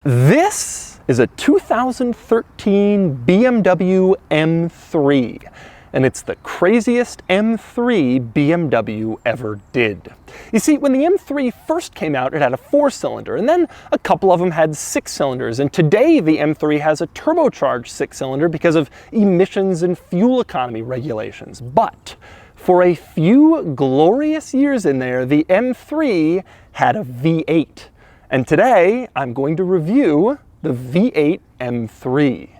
This is a 2013 BMW M3, and it's the craziest M3 BMW ever did. You see, when the M3 first came out, it had a 4-cylinder, and then a couple of them had 6 cylinders, and today the M3 has a turbocharged 6-cylinder because of emissions and fuel economy regulations. But for a few glorious years in there, the M3 had a V8. And today, I'm going to review the V8 M3.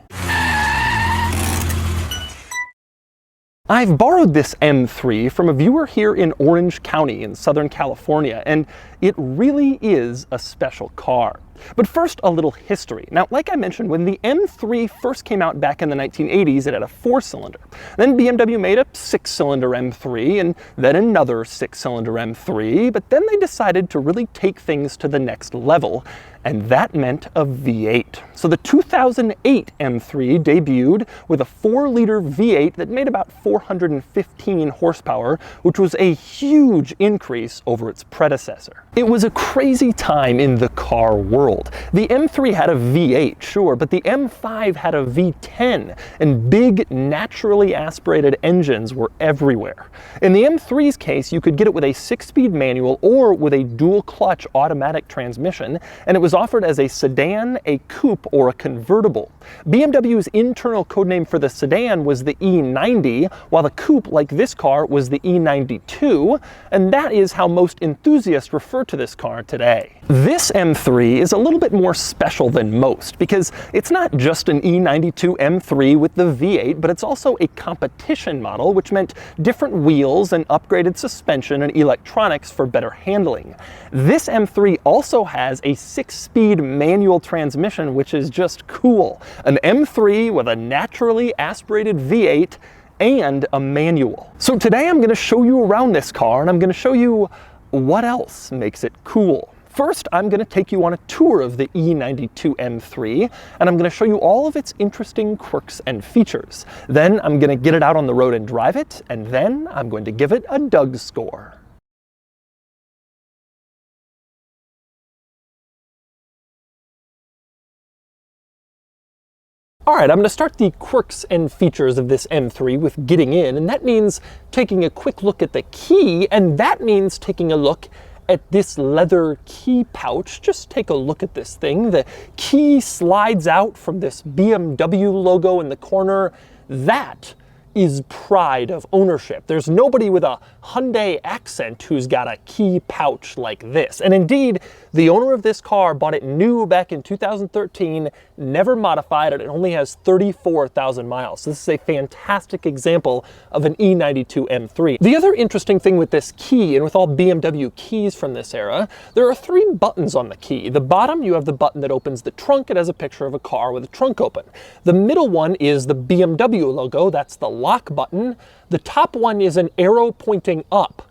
I've borrowed this M3 from a viewer here in Orange County in Southern California, and it really is a special car. But first, a little history. Now, like I mentioned, when the M3 first came out back in the 1980s, it had a 4-cylinder. Then BMW made a 6-cylinder M3, and then another 6-cylinder M3, but then they decided to really take things to the next level, and that meant a V8. So the 2008 M3 debuted with a 4-liter V8 that made about 415 horsepower, which was a huge increase over its predecessor. It was a crazy time in the car world. The M3 had a V8, sure, but the M5 had a V10, and big, naturally aspirated engines were everywhere. In the M3's case, you could get it with a 6-speed manual or with a dual-clutch automatic transmission, and it was offered as a sedan, a coupe, or a convertible. BMW's internal codename for the sedan was the E90, while the coupe, like this car, was the E92, and that is how most enthusiasts refer to this car today. This M3 is a little bit more special than most because it's not just an E92 M3 with the V8, but it's also a competition model, which meant different wheels and upgraded suspension and electronics for better handling. This M3 also has a 6-speed manual transmission, which is just cool. An M3 with a naturally aspirated V8 and a manual. So today I'm going to show you around this car, and I'm going to show you what else makes it cool. First, I'm going to take you on a tour of the E92 M3, and I'm going to show you all of its interesting quirks and features. Then I'm going to get it out on the road and drive it, and then I'm going to give it a Doug score. Alright, I'm going to start the quirks and features of this M3 with getting in, and that means taking a quick look at the key, and that means taking a look at this leather key pouch. Just take a look at this thing. The key slides out from this BMW logo in the corner. That is pride of ownership. There's nobody with a Hyundai accent who's got a key pouch like this. And indeed, the owner of this car bought it new back in 2013, never modified it. It only has 34,000 miles. So this is a fantastic example of an E92 M3. The other interesting thing with this key, and with all BMW keys from this era, there are 3 buttons on the key. The bottom, you have the button that opens the trunk. It has a picture of a car with a trunk open. The middle one is the BMW logo. That's the lock button. The top one is an arrow pointing up.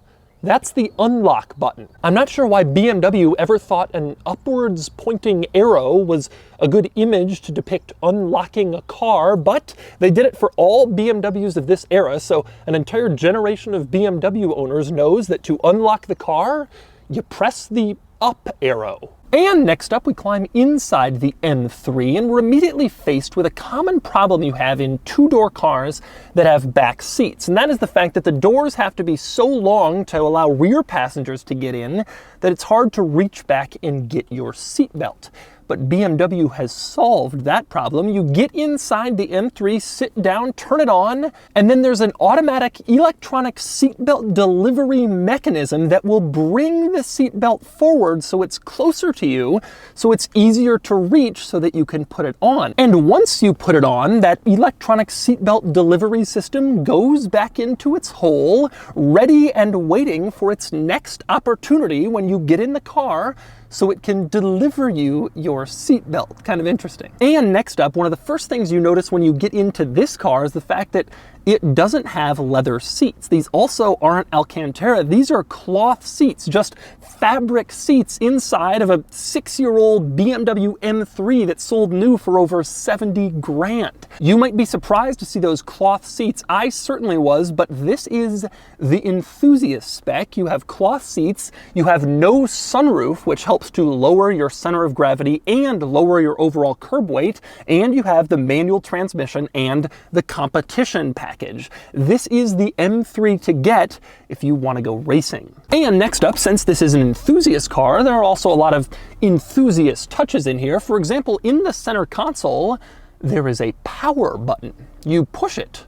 That's the unlock button. I'm not sure why BMW ever thought an upwards pointing arrow was a good image to depict unlocking a car, but they did it for all BMWs of this era, so an entire generation of BMW owners knows that to unlock the car, you press the up arrow. And next up, we climb inside the M3, and we're immediately faced with a common problem you have in 2-door cars that have back seats, and that is the fact that the doors have to be so long to allow rear passengers to get in that it's hard to reach back and get your seatbelt. But BMW has solved that problem. You get inside the M3, sit down, turn it on, and then there's an automatic electronic seatbelt delivery mechanism that will bring the seatbelt forward so it's closer to you, so it's easier to reach so that you can put it on. And once you put it on, that electronic seatbelt delivery system goes back into its hole, ready and waiting for its next opportunity when you get in the car, so it can deliver you your seatbelt. Kind of interesting. And next up, one of the first things you notice when you get into this car is the fact that it doesn't have leather seats. These also aren't Alcantara. These are cloth seats, just fabric seats inside of a 6-year-old BMW M3 that sold new for over 70 grand. You might be surprised to see those cloth seats. I certainly was, but this is the enthusiast spec. You have cloth seats, you have no sunroof, which helps helps to lower your center of gravity and lower your overall curb weight, and you have the manual transmission and the competition package. This is the M3 to get if you want to go racing. And next up, since this is an enthusiast car, there are also a lot of enthusiast touches in here. For example, in the center console, there is a power button. You push it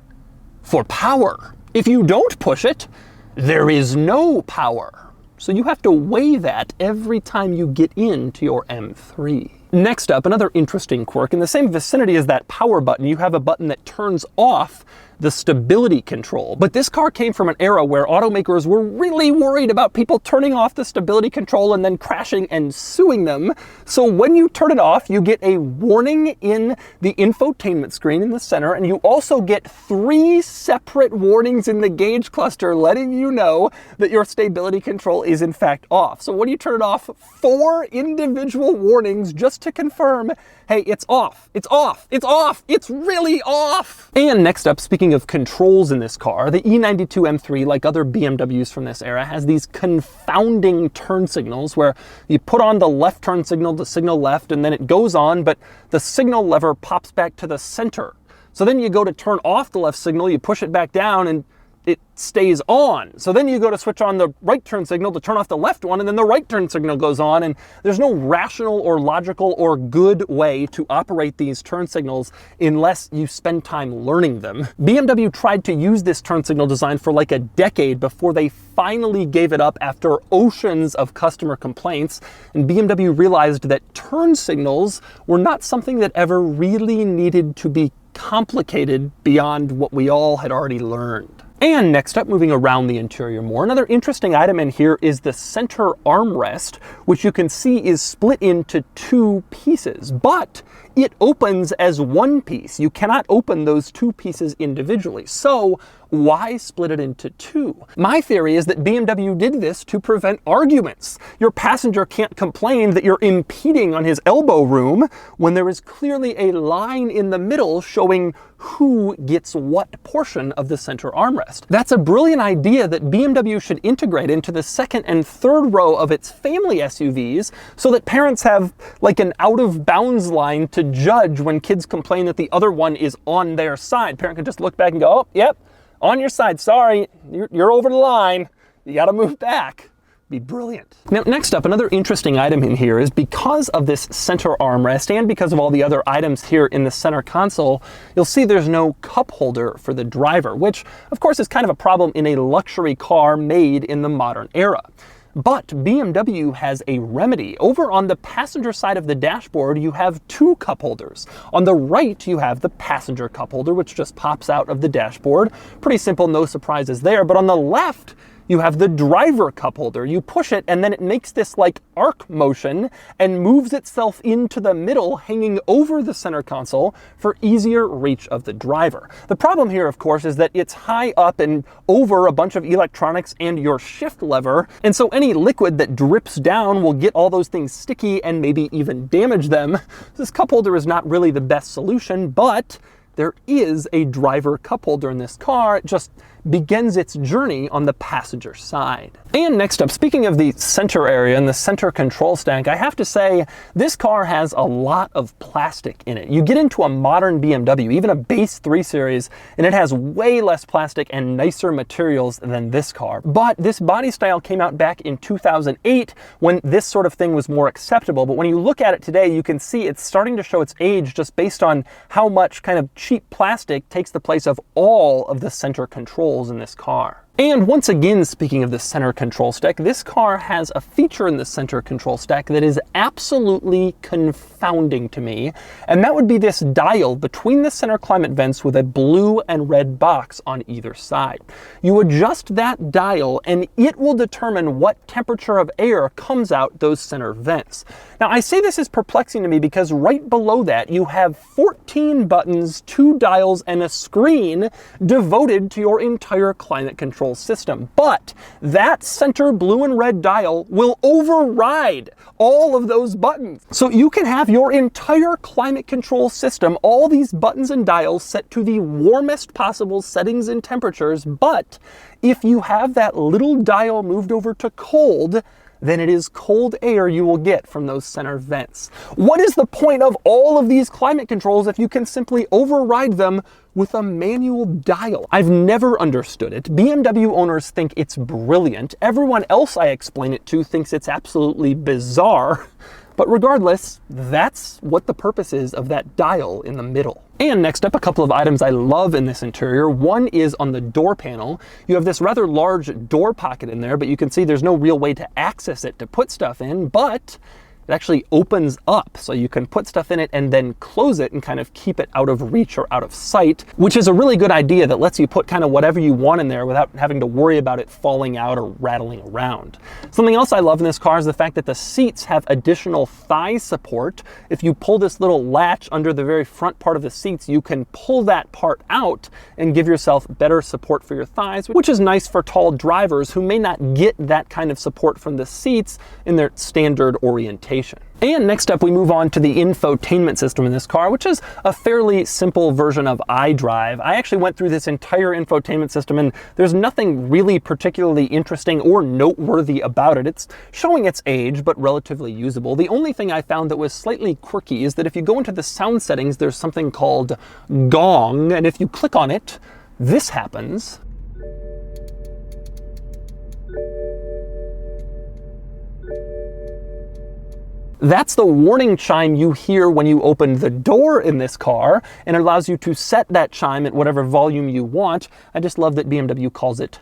for power. If you don't push it, there is no power. So you have to weigh that every time you get into your M3. Next up, another interesting quirk. In the same vicinity as that power button, you have a button that turns off the stability control. But this car came from an era where automakers were really worried about people turning off the stability control and then crashing and suing them. So when you turn it off, you get a warning in the infotainment screen in the center, and you also get 3 separate warnings in the gauge cluster letting you know that your stability control is in fact off. So when you turn it off, 4 individual warnings just to confirm, hey, it's off, it's off, it's off, it's really off. And next up, speaking of controls in this car, the E92 M3, like other BMWs from this era, has these confounding turn signals where you put on the left turn signal to signal left, and then it goes on, but the signal lever pops back to the center. So then you go to turn off the left signal, you push it back down, and it stays on. So then you go to switch on the right turn signal to turn off the left one, and then the right turn signal goes on, and there's no rational or logical or good way to operate these turn signals unless you spend time learning them. BMW tried to use this turn signal design for like a decade before they finally gave it up after oceans of customer complaints, and BMW realized that turn signals were not something that ever really needed to be complicated beyond what we all had already learned. And next up, moving around the interior more, another interesting item in here is the center armrest, which you can see is split into 2 pieces, but it opens as one piece. You cannot open those 2 pieces individually. So why split it into 2? My theory is that BMW did this to prevent arguments. Your passenger can't complain that you're impeding on his elbow room when there is clearly a line in the middle showing who gets what portion of the center armrest. That's a brilliant idea that BMW should integrate into the second and third row of its family SUVs so that parents have like an out of bounds line to judge when kids complain that the other one is on their side. Parent can just look back and go, oh, yep, on your side, sorry, you're over the line, you gotta move back. Be brilliant. Now, next up, another interesting item in here is because of this center armrest and because of all the other items here in the center console, you'll see there's no cup holder for the driver, which of course is kind of a problem in a luxury car made in the modern era. But BMW has a remedy. Over on the passenger side of the dashboard, you have 2 cup holders. On the right, you have the passenger cup holder, which just pops out of the dashboard. Pretty simple, no surprises there. But on the left, you have the driver cup holder. You push it, and then it makes this like arc motion and moves itself into the middle, hanging over the center console for easier reach of the driver. The problem here, of course, is that it's high up and over a bunch of electronics and your shift lever, and so any liquid that drips down will get all those things sticky and maybe even damage them. This cup holder is not really the best solution, but there is a driver cup holder in this car. It just begins its journey on the passenger side. And next up, speaking of the center area and the center control stack, I have to say this car has a lot of plastic in it. You get into a modern BMW, even a base 3 Series, and it has way less plastic and nicer materials than this car. But this body style came out back in 2008 when this sort of thing was more acceptable. But when you look at it today, you can see it's starting to show its age just based on how much kind of cheap plastic takes the place of all of the center controls in this car. And once again, speaking of the center control stack, this car has a feature in the center control stack that is absolutely confounding to me, and that would be this dial between the center climate vents with a blue and red box on either side. You adjust that dial and it will determine what temperature of air comes out those center vents. Now, I say this is perplexing to me because right below that you have 14 buttons, 2 dials, and a screen devoted to your entire climate control system. But that center blue and red dial will override all of those buttons. So you can have your entire climate control system, all these buttons and dials set to the warmest possible settings and temperatures, but if you have that little dial moved over to cold, than it is cold air you will get from those center vents. What is the point of all of these climate controls if you can simply override them with a manual dial? I've never understood it. BMW owners think it's brilliant. Everyone else I explain it to thinks it's absolutely bizarre. But regardless, that's what the purpose is of that dial in the middle. And next up, a couple of items I love in this interior. One is on the door panel. You have this rather large door pocket in there, but you can see there's no real way to access it to put stuff in, but it actually opens up, so you can put stuff in it and then close it and kind of keep it out of reach or out of sight, which is a really good idea that lets you put kind of whatever you want in there without having to worry about it falling out or rattling around. Something else I love in this car is the fact that the seats have additional thigh support. If you pull this little latch under the very front part of the seats, you can pull that part out and give yourself better support for your thighs, which is nice for tall drivers who may not get that kind of support from the seats in their standard orientation. And next up, we move on to the infotainment system in this car, which is a fairly simple version of iDrive. I actually went through this entire infotainment system, and there's nothing really particularly interesting or noteworthy about it. It's showing its age, but relatively usable. The only thing I found that was slightly quirky is that if you go into the sound settings, there's something called gong, and if you click on it, this happens. That's the warning chime you hear when you open the door in this car, and it allows you to set that chime at whatever volume you want. I just love that BMW calls it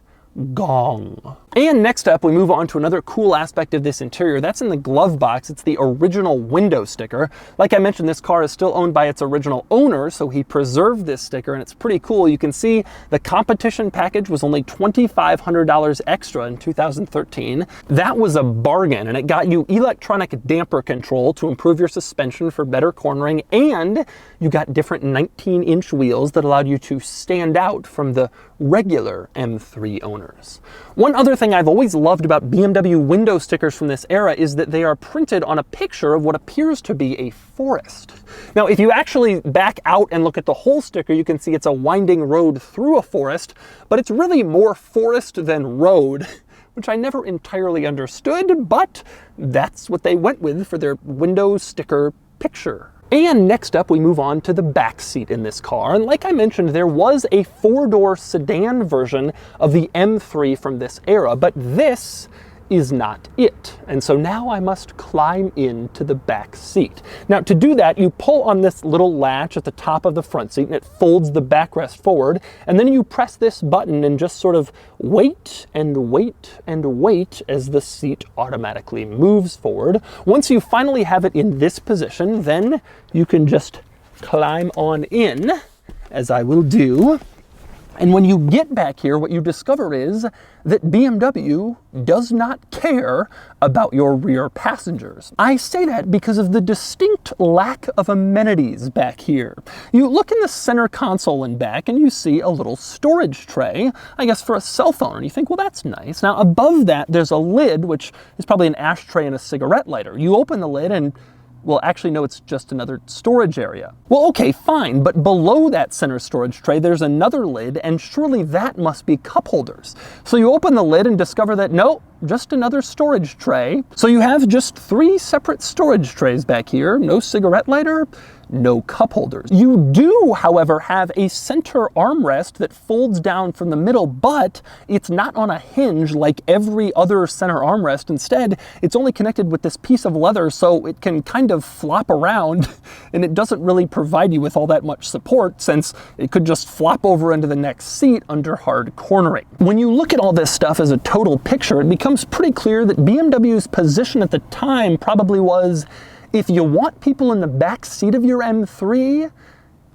gong. And next up, we move on to another cool aspect of this interior. That's in the glove box. It's the original window sticker. Like I mentioned, this car is still owned by its original owner, so he preserved this sticker, and it's pretty cool. You can see the competition package was only $2,500 extra in 2013. That was a bargain, and it got you electronic damper control to improve your suspension for better cornering, and you got different 19-inch wheels that allowed you to stand out from the regular M3 owners. One other thing I've always loved about BMW window stickers from this era is that they are printed on a picture of what appears to be a forest. Now, if you actually back out and look at the whole sticker, you can see it's a winding road through a forest, but it's really more forest than road, which I never entirely understood, but that's what they went with for their window sticker picture. And next up, we move on to the back seat in this car. And like I mentioned, there was a four-door sedan version of the M3 from this era, but this is not it. And so now I must climb into the back seat. Now, to do that, you pull on this little latch at the top of the front seat, and it folds the backrest forward, and then you press this button and just sort of wait and wait and wait as the seat automatically moves forward. Once you finally have it in this position, then you can just climb on in, as I will do. And when you get back here, what you discover is that BMW does not care about your rear passengers. I say that because of the distinct lack of amenities back here. You look in the center console and back, and you see a little storage tray, I guess for a cell phone, and you think, well, that's nice. Now, above that, there's a lid, which is probably an ashtray and a cigarette lighter. You open the lid, and well, actually, no, it's just another storage area. Well, okay, fine, but below that center storage tray, there's another lid, and surely that must be cup holders. So you open the lid and discover that, no, just another storage tray. So you have just 3 separate storage trays back here, no cigarette lighter, no cup holders. You do, however, have a center armrest that folds down from the middle, but it's not on a hinge like every other center armrest. Instead, it's only connected with this piece of leather, so it can kind of flop around, and it doesn't really provide you with all that much support, since it could just flop over into the next seat under hard cornering. When you look at all this stuff as a total picture, it becomes pretty clear that BMW's position at the time probably was, if you want people in the back seat of your M3,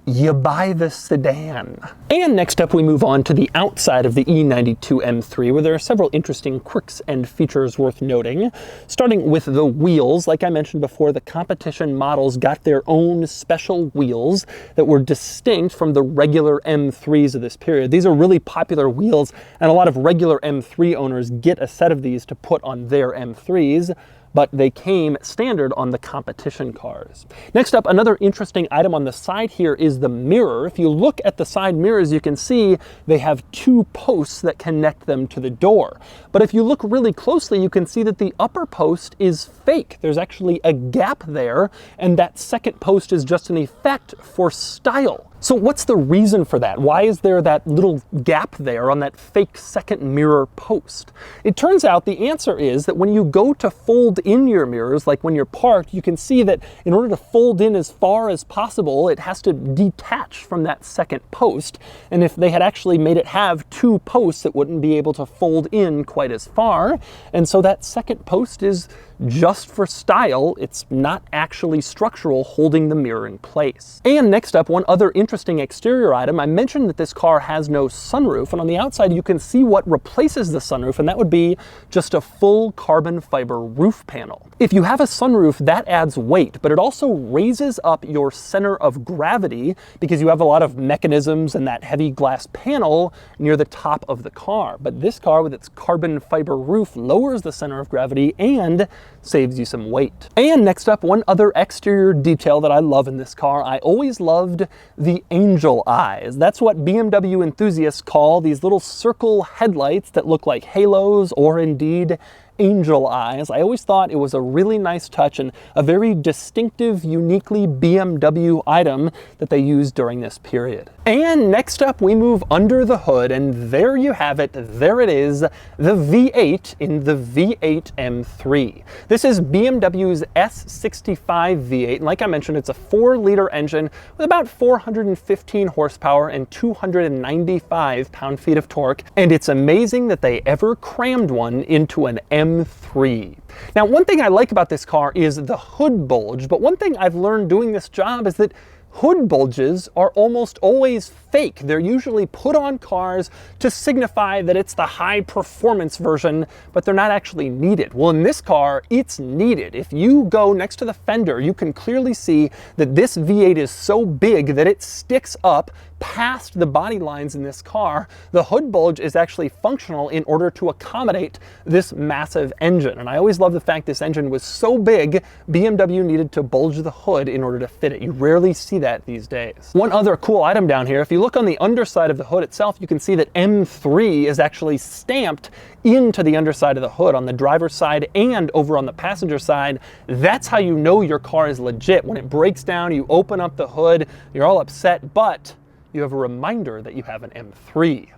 you buy the sedan. And next up, we move on to the outside of the E92 M3, where there are several interesting quirks and features worth noting. Starting with the wheels, like I mentioned before, the competition models got their own special wheels that were distinct from the regular M3s of this period. These are really popular wheels, and a lot of regular M3 owners get a set of these to put on their M3s. but they came standard on the competition cars. Next up, another interesting item on the side here is the mirror. If you look at the side mirrors, you can see they have two posts that connect them to the door. But if you look really closely, you can see that the upper post is fake. There's actually a gap there, and that second post is just an effect for style. So what's the reason for that? Why is there that little gap there on that fake second mirror post? It turns out the answer is that when you go to fold in your mirrors, like when you're parked, you can see that in order to fold in as far as possible, it has to detach from that second post. And if they had actually made it have two posts, it wouldn't be able to fold in quite as far. And so that second post is just for style. It's not actually structural, holding the mirror in place. And next up, one other interesting exterior item. I mentioned that this car has no sunroof, and on the outside you can see what replaces the sunroof, and that would be just a full carbon fiber roof panel. If you have a sunroof, that adds weight, but it also raises up your center of gravity because you have a lot of mechanisms and that heavy glass panel near the top of the car. But this car with its carbon fiber roof lowers the center of gravity and saves you some weight. And next up, one other exterior detail that I love in this car. I always loved the angel eyes. That's what BMW enthusiasts call these little circle headlights that look like halos or indeed angel eyes. I always thought it was a really nice touch and a very distinctive, uniquely BMW item that they used during this period. And next up, we move under the hood, and there you have it. There it is, the V8 in the V8 M3. This is BMW's S65 V8, and like I mentioned, it's a 4-liter engine with about 415 horsepower and 295 pound-feet of torque, and it's amazing that they ever crammed one into an M3. Now, one thing I like about this car is the hood bulge, but one thing I've learned doing this job is that hood bulges are almost always fake. They're usually put on cars to signify that it's the high performance version, but they're not actually needed. Well, in this car, it's needed. If you go next to the fender, you can clearly see that this V8 is so big that it sticks up past the body lines in this car. The hood bulge is actually functional in order to accommodate this massive engine. And I always love the fact this engine was so big, BMW needed to bulge the hood in order to fit it. You rarely see that these days. One other cool item down here, if you look on the underside of the hood itself, you can see that M3 is actually stamped into the underside of the hood on the driver's side and over on the passenger side. That's how you know your car is legit. When it breaks down, you open up the hood, you're all upset, but you have a reminder that you have an M3.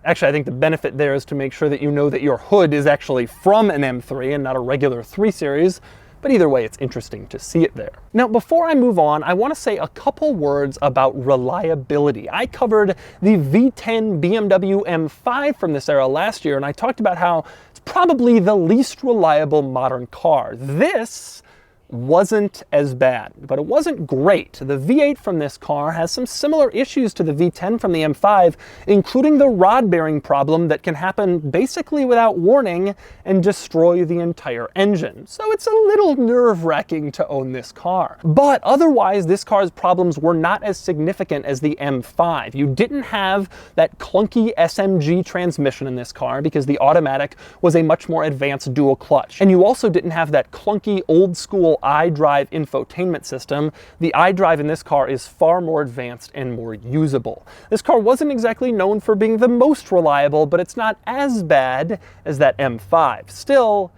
Actually, I think the benefit there is to make sure that you know that your hood is actually from an M3 and not a regular 3 Series, but either way, it's interesting to see it there. Now, before I move on, I want to say a couple words about reliability. I covered the V10 BMW M5 from this era last year, and I talked about how it's probably the least reliable modern car. This wasn't as bad, but it wasn't great. The V8 from this car has some similar issues to the V10 from the M5, including the rod bearing problem that can happen basically without warning and destroy the entire engine. So it's a little nerve-wracking to own this car. But otherwise, this car's problems were not as significant as the M5. You didn't have that clunky SMG transmission in this car because the automatic was a much more advanced dual clutch. And you also didn't have that clunky old school iDrive infotainment system. The iDrive in this car is far more advanced and more usable. This car wasn't exactly known for being the most reliable, but it's not as bad as that M5. Still,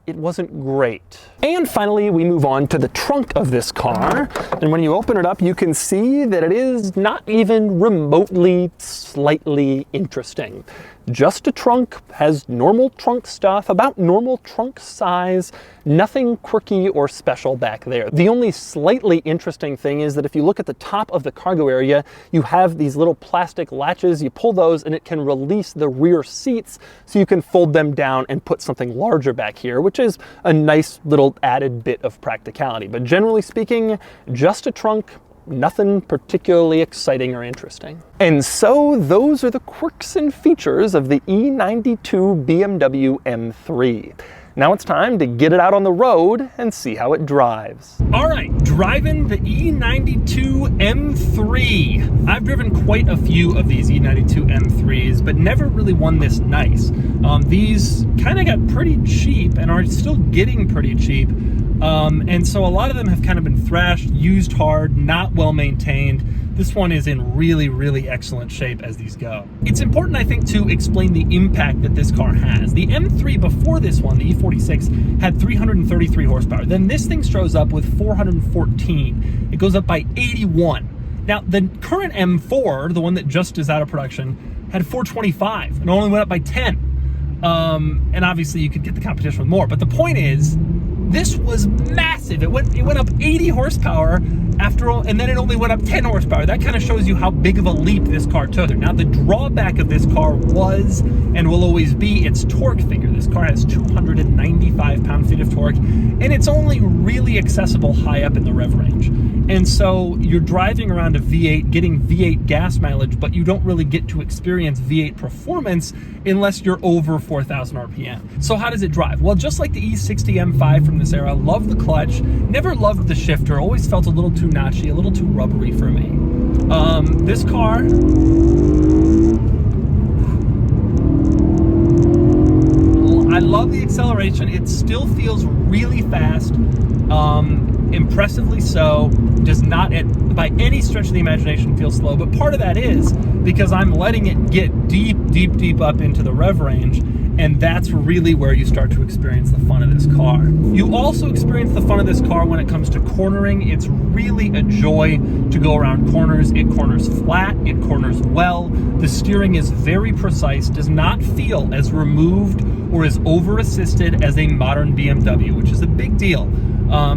it wasn't great. And finally, we move on to the trunk of this car. And when you open it up, you can see that it is not even remotely slightly interesting. Just a trunk, has normal trunk stuff, about normal trunk size, nothing quirky or special back there. The only slightly interesting thing is that if you look at the top of the cargo area, you have these little plastic latches. You pull those and it can release the rear seats so you can fold them down and put something larger back here, which is a nice little added bit of practicality. But generally speaking, just a trunk, nothing particularly exciting or interesting. And so those are the quirks and features of the E92 BMW M3. Now it's time to get it out on the road and see how it drives. All right, driving the E92 M3. I've driven quite a few of these E92 M3s, but never really one this nice. These kind of got pretty cheap and are still getting pretty cheap. And so a lot of them have kind of been thrashed, used hard, not well maintained. This one is in really, really excellent shape as these go. It's important, I think, to explain the impact that this car has. The M3 before this one, the E46, had 333 horsepower. Then this thing shows up with 414. It goes up by 81. Now, the current M4, the one that just is out of production, had 425 and only went up by 10. And obviously you could get the competition with more, but the point is, this was massive. It went up 80 horsepower after all, and then it only went up 10 horsepower. That kind of shows you how big of a leap this car took. Now, the drawback of this car was, and will always be, its torque figure. This car has 295 pound-feet of torque, and it's only really accessible high up in the rev range. And so you're driving around a V8, getting V8 gas mileage, but you don't really get to experience V8 performance unless you're over 4,000 RPM. So how does it drive? Well, just like the E60 M5 from this era, love the clutch, never loved the shifter, always felt a little too notchy, a little too rubbery for me. This car, I love the acceleration. It still feels really fast, impressively so. Does not, by any stretch of the imagination, feel slow, but part of that is because I'm letting it get deep, deep, deep up into the rev range, and that's really where you start to experience the fun of this car. You also experience the fun of this car when it comes to cornering. It's really a joy to go around corners. It corners flat, it corners well. The steering is very precise, does not feel as removed or as over-assisted as a modern BMW, which is a big deal.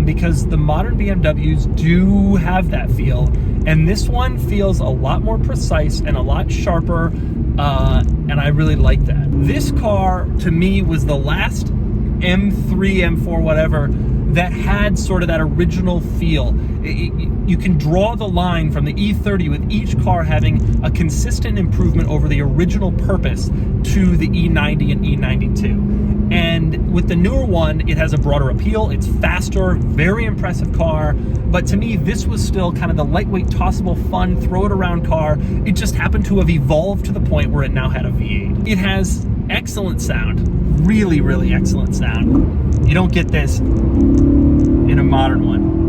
Because the modern BMWs do have that feel, and this one feels a lot more precise and a lot sharper, and I really like that. This car, to me, was the last M3, M4, whatever, that had sort of that original feel. You can draw the line from the E30 with each car having a consistent improvement over the original purpose to the E90 and E92. And with the newer one, it has a broader appeal. It's faster, very impressive car. But to me, this was still kind of the lightweight, tossable, fun, throw it around car. It just happened to have evolved to the point where it now had a V8. It has excellent sound, really, really excellent sound. You don't get this in a modern one.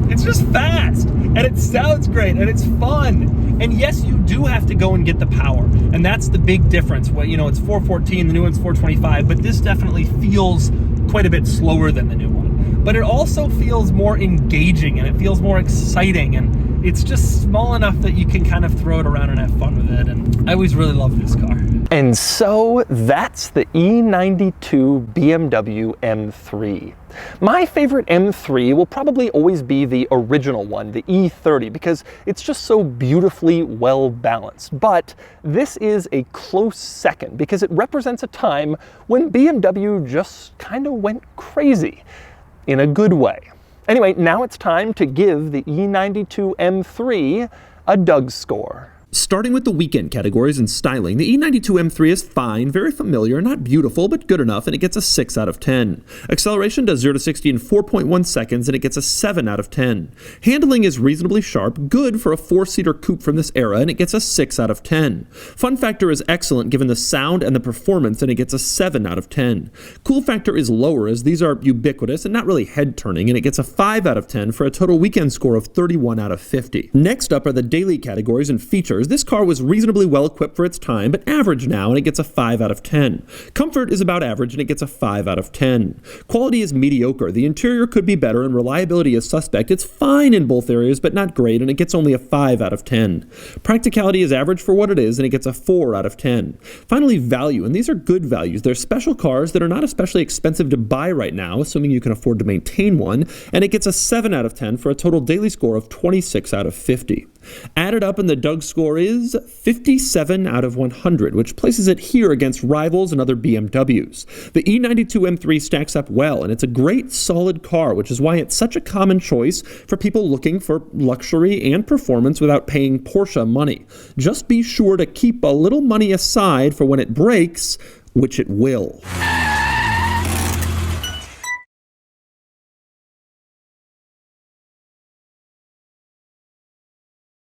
It's just fast, and it sounds great, and it's fun. And yes, you do have to go and get the power, and that's the big difference. Well, you know, it's 414, the new one's 425, but this definitely feels quite a bit slower than the new one. But it also feels more engaging, and it feels more exciting, and it's just small enough that you can kind of throw it around and have fun with it, and I always really love this car. And so that's the E92 BMW M3. My favorite M3 will probably always be the original one, the E30, because it's just so beautifully well balanced. But this is a close second because it represents a time when BMW just kind of went crazy in a good way. Anyway, now it's time to give the E92 M3 a Doug score. Starting with the weekend categories and styling, the E92 M3 is fine, very familiar, not beautiful, but good enough, and it gets a 6 out of 10. Acceleration does 0 to 60 in 4.1 seconds, and it gets a 7 out of 10. Handling is reasonably sharp, good for a 4-seater coupe from this era, and it gets a 6 out of 10. Fun factor is excellent given the sound and the performance, and it gets a 7 out of 10. Cool factor is lower, as these are ubiquitous and not really head-turning, and it gets a 5 out of 10 for a total weekend score of 31 out of 50. Next up are the daily categories and features. This car was reasonably well equipped for its time, but average now, and it gets a 5 out of 10. Comfort is about average, and it gets a 5 out of 10. Quality is mediocre. The interior could be better, and reliability is suspect. It's fine in both areas, but not great, and it gets only a 5 out of 10. Practicality is average for what it is, and it gets a 4 out of 10. Finally, value, and these are good values. They're special cars that are not especially expensive to buy right now, assuming you can afford to maintain one, and it gets a 7 out of 10 for a total daily score of 26 out of 50. Added up, and the Doug score is 57 out of 100, which places it here against rivals and other BMWs. The E92 M3 stacks up well, and it's a great solid car, which is why it's such a common choice for people looking for luxury and performance without paying Porsche money. Just be sure to keep a little money aside for when it breaks, which it will.